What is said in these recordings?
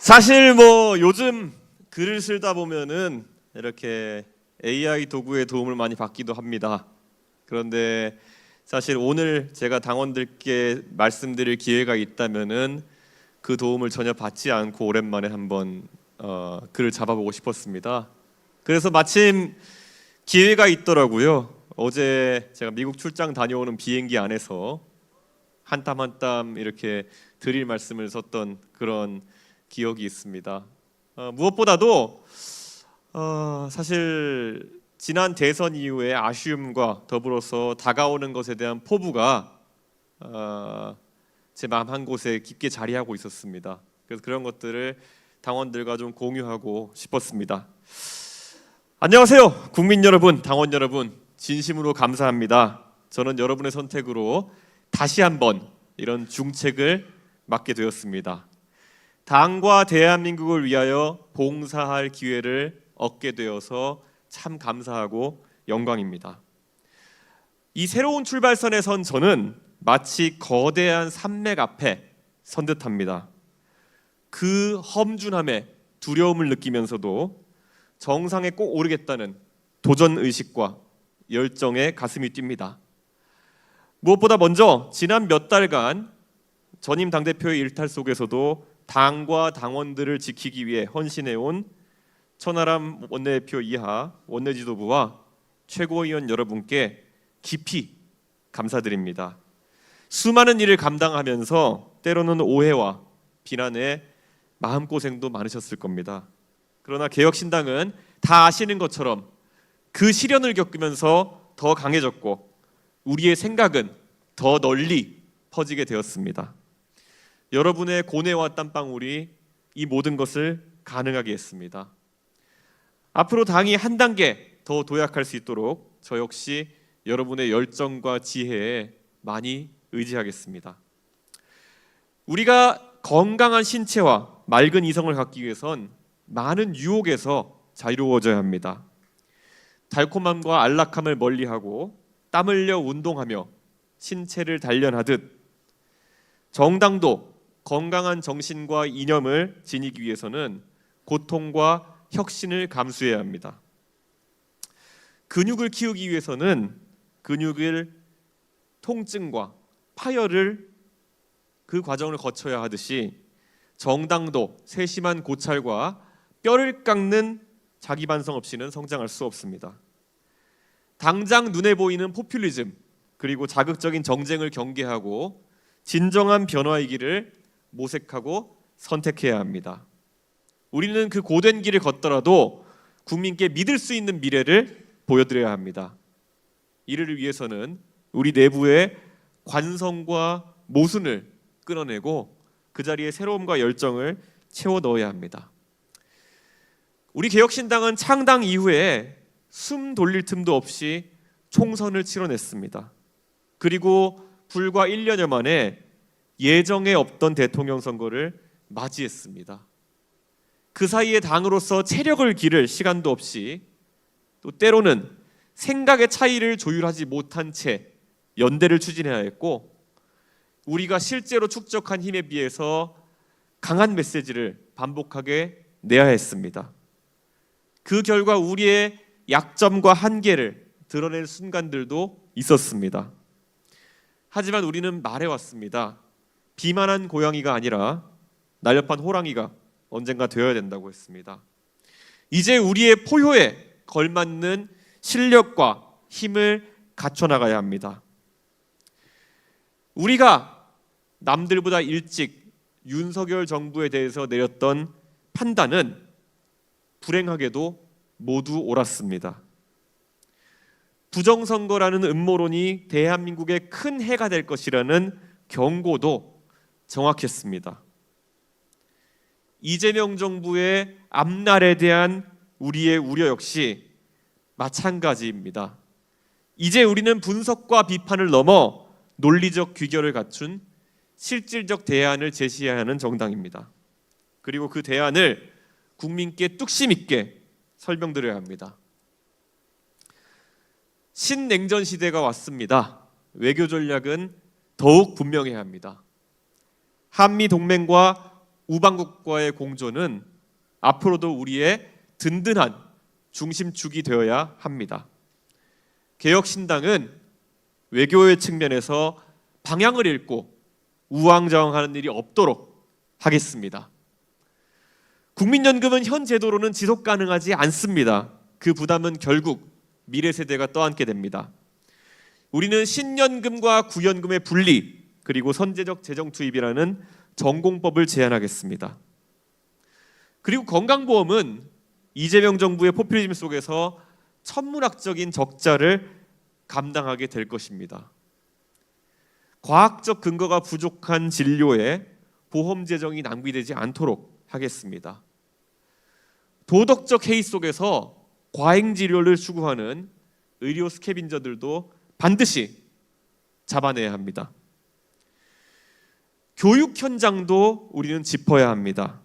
사실 뭐 요즘 글을 쓰다 보면은 이렇게 AI 도구의 도움을 많이 받기도 합니다. 그런데 사실 오늘 제가 당원들께 말씀드릴 기회가 있다면은 그 도움을 전혀 받지 않고 오랜만에 한번 글을 잡아보고 싶었습니다. 그래서 마침 기회가 있더라고요. 어제 제가 미국 출장 다녀오는 비행기 안에서 한 땀 한 땀 이렇게 드릴 말씀을 썼던 그런 기억이 있습니다. 무엇보다도 사실 지난 대선 이후에 아쉬움과 더불어서 다가오는 것에 대한 포부가 제 마음 한 곳에 깊게 자리하고 있었습니다. 그래서 그런 것들을 당원들과 좀 공유하고 싶었습니다. 안녕하세요, 국민 여러분, 당원 여러분, 진심으로 감사합니다. 저는 여러분의 선택으로 다시 한번 이런 중책을 맡게 되었습니다. 당과 대한민국을 위하여 봉사할 기회를 얻게 되어서 참 감사하고 영광입니다. 이 새로운 출발선에 선 저는 마치 거대한 산맥 앞에 선 듯합니다. 그 험준함에 두려움을 느끼면서도 정상에 꼭 오르겠다는 도전의식과 열정에 가슴이 뜁니다. 무엇보다 먼저 지난 몇 달간 전임 당대표의 일탈 속에서도 당과 당원들을 지키기 위해 헌신해온 천하람 원내대표 이하 원내지도부와 최고위원 여러분께 깊이 감사드립니다. 수많은 일을 감당하면서 때로는 오해와 비난에 마음고생도 많으셨을 겁니다. 그러나 개혁신당은 다 아시는 것처럼 그 시련을 겪으면서 더 강해졌고 우리의 생각은 더 널리 퍼지게 되었습니다. 여러분의 고뇌와 땀방울이 이 모든 것을 가능하게 했습니다. 앞으로 당이 한 단계 더 도약할 수 있도록 저 역시 여러분의 열정과 지혜에 많이 의지하겠습니다. 우리가 건강한 신체와 맑은 이성을 갖기 위해선 많은 유혹에서 자유로워져야 합니다. 달콤함과 안락함을 멀리하고 땀 흘려 운동하며 신체를 단련하듯 정당도 건강한 정신과 이념을 지니기 위해서는 고통과 혁신을 감수해야 합니다. 근육을 키우기 위해서는 근육을 통증과 파열을 그 과정을 거쳐야 하듯이 정당도 세심한 고찰과 뼈를 깎는 자기 반성 없이는 성장할 수 없습니다. 당장 눈에 보이는 포퓰리즘 그리고 자극적인 정쟁을 경계하고 진정한 변화의 길을 모색하고 선택해야 합니다. 우리는 그 고된 길을 걷더라도 국민께 믿을 수 있는 미래를 보여드려야 합니다. 이를 위해서는 우리 내부의 관성과 모순을 끊어내고 그 자리에 새로움과 열정을 채워 넣어야 합니다. 우리 개혁신당은 창당 이후에 숨 돌릴 틈도 없이 총선을 치러냈습니다. 그리고 불과 1년여 만에 예정에 없던 대통령 선거를 맞이했습니다. 그 사이에 당으로서 체력을 기를 시간도 없이 또 때로는 생각의 차이를 조율하지 못한 채 연대를 추진해야 했고 우리가 실제로 축적한 힘에 비해서 강한 메시지를 반복하게 내야 했습니다. 그 결과 우리의 약점과 한계를 드러낼 순간들도 있었습니다. 하지만 우리는 말해왔습니다. 비만한 고양이가 아니라 날렵한 호랑이가 언젠가 되어야 된다고 했습니다. 이제 우리의 포효에 걸맞는 실력과 힘을 갖춰나가야 합니다. 우리가 남들보다 일찍 윤석열 정부에 대해서 내렸던 판단은 불행하게도 모두 옳았습니다. 부정선거라는 음모론이 대한민국에 큰 해가 될 것이라는 경고도 정확했습니다. 이재명 정부의 앞날에 대한 우리의 우려 역시 마찬가지입니다. 이제 우리는 분석과 비판을 넘어 논리적 귀결을 갖춘 실질적 대안을 제시해야 하는 정당입니다. 그리고 그 대안을 국민께 뚝심 있게 설명드려야 합니다. 신냉전 시대가 왔습니다. 외교 전략은 더욱 분명해야 합니다. 한미 동맹과 우방국과의 공존은 앞으로도 우리의 든든한 중심축이 되어야 합니다. 개혁신당은 외교의 측면에서 방향을 잃고 우왕좌왕하는 일이 없도록 하겠습니다. 국민연금은 현 제도로는 지속 가능하지 않습니다. 그 부담은 결국 미래 세대가 떠안게 됩니다. 우리는 신연금과 구연금의 분리, 그리고 선제적 재정 투입이라는 전공법을 제안하겠습니다. 그리고 건강보험은 이재명 정부의 포퓰리즘 속에서 천문학적인 적자를 감당하게 될 것입니다. 과학적 근거가 부족한 진료에 보험 재정이 낭비되지 않도록 하겠습니다. 도덕적 해이 속에서 과잉 진료를 추구하는 의료 스캐빈저들도 반드시 잡아내야 합니다. 교육 현장도 우리는 짚어야 합니다.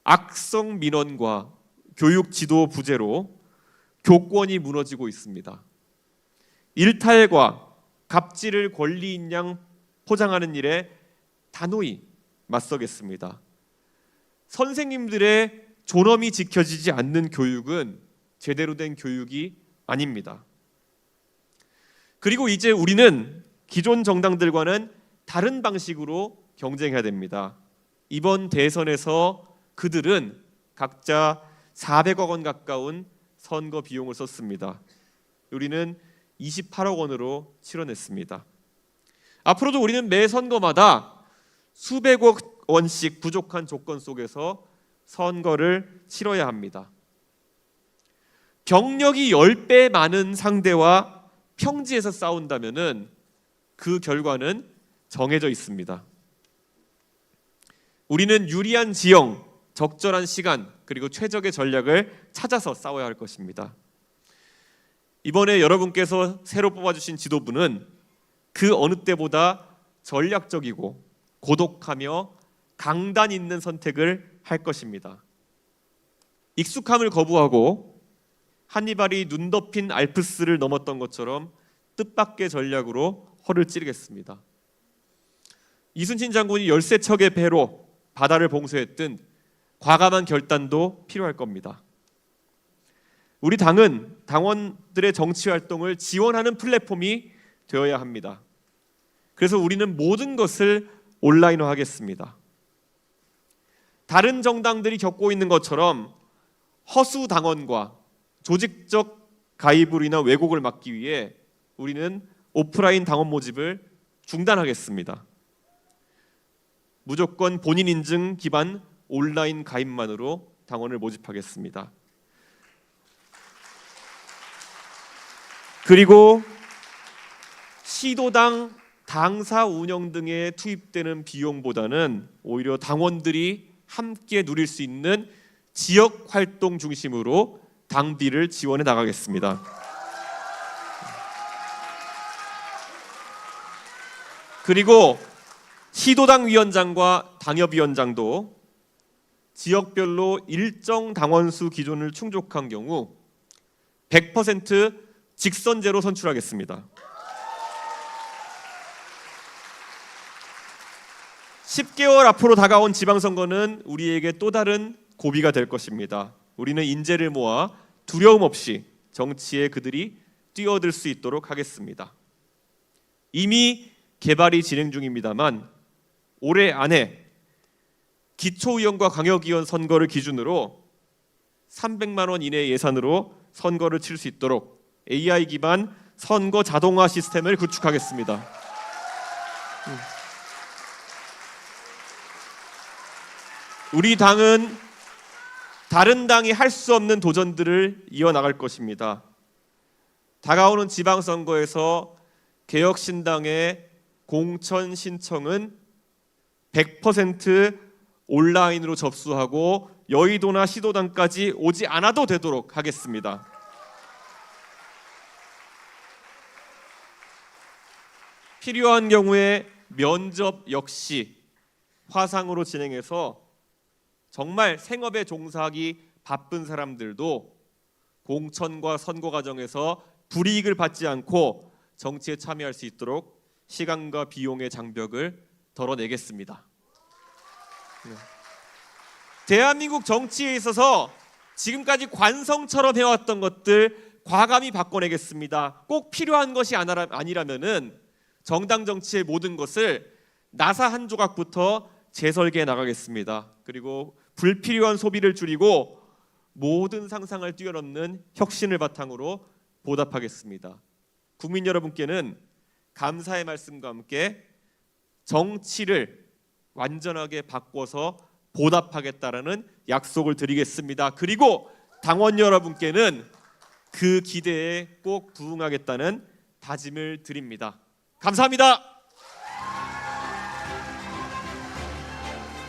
악성 민원과 교육 지도 부재로 교권이 무너지고 있습니다. 일탈과 갑질을 권리인 양 포장하는 일에 단호히 맞서겠습니다. 선생님들의 존엄이 지켜지지 않는 교육은 제대로 된 교육이 아닙니다. 그리고 이제 우리는 기존 정당들과는 다른 방식으로 경쟁해야 됩니다. 이번 대선에서 그들은 각자 400억 원 가까운 선거 비용을 썼습니다. 우리는 28억 원으로 치러냈습니다. 앞으로도 우리는 매 선거마다 수백억 원씩 부족한 조건 속에서 선거를 치러야 합니다. 병력이 10배 많은 상대와 평지에서 싸운다면은 그 결과는 정해져 있습니다. 우리는 유리한 지형, 적절한 시간, 그리고 최적의 전략을 찾아서 싸워야 할 것입니다. 이번에 여러분께서 새로 뽑아주신 지도부는 그 어느 때보다 전략적이고 고독하며 강단 있는 선택을 할 것입니다. 익숙함을 거부하고 한니발이 눈 덮인 알프스를 넘었던 것처럼 뜻밖의 전략으로 허를 찌르겠습니다. 이순신 장군이 13척의 배로 바다를 봉쇄했던 과감한 결단도 필요할 겁니다. 우리 당은 당원들의 정치 활동을 지원하는 플랫폼이 되어야 합니다. 그래서 우리는 모든 것을 온라인화하겠습니다. 다른 정당들이 겪고 있는 것처럼 허수 당원과 조직적 가입으로 인한 왜곡을 막기 위해 우리는 오프라인 당원 모집을 중단하겠습니다. 무조건 본인 인증 기반 온라인 가입만으로 당원을 모집하겠습니다. 그리고 시도당 당사 운영 등에 투입되는 비용보다는 오히려 당원들이 함께 누릴 수 있는 지역 활동 중심으로 당비를 지원해 나가겠습니다. 그리고 시도당 위원장과 당협위원장도 지역별로 일정 당원수 기준을 충족한 경우 100% 직선제로 선출하겠습니다. 10개월 앞으로 다가온 지방선거는 우리에게 또 다른 고비가 될 것입니다. 우리는 인재를 모아 두려움 없이 정치에 그들이 뛰어들 수 있도록 하겠습니다. 이미 개발이 진행 중입니다만 올해 안에 기초의원과 광역의원 선거를 기준으로 300만 원 이내의 예산으로 선거를 칠 수 있도록 AI 기반 선거 자동화 시스템을 구축하겠습니다. 우리 당은 다른 당이 할 수 없는 도전들을 이어나갈 것입니다. 다가오는 지방선거에서 개혁신당의 공천 신청은 100% 온라인으로 접수하고 여의도나 시도당까지 오지 않아도 되도록 하겠습니다. 필요한 경우에 면접 역시 화상으로 진행해서 정말 생업에 종사하기 바쁜 사람들도 공천과 선거 과정에서 불이익을 받지 않고 정치에 참여할 수 있도록 시간과 비용의 장벽을 덜어내겠습니다. 대한민국 정치에 있어서 지금까지 관성처럼 해왔던 것들 과감히 바꿔내겠습니다. 꼭 필요한 것이 아니라면은 정당 정치의 모든 것을 나사 한 조각부터 재설계해 나가겠습니다. 그리고 불필요한 소비를 줄이고 모든 상상을 뛰어넘는 혁신을 바탕으로 보답하겠습니다. 국민 여러분께는 감사의 말씀과 함께 정치를 완전하게 바꿔서 보답하겠다라는 약속을 드리겠습니다. 그리고 당원 여러분께는 그 기대에 꼭 부응하겠다는 다짐을 드립니다. 감사합니다.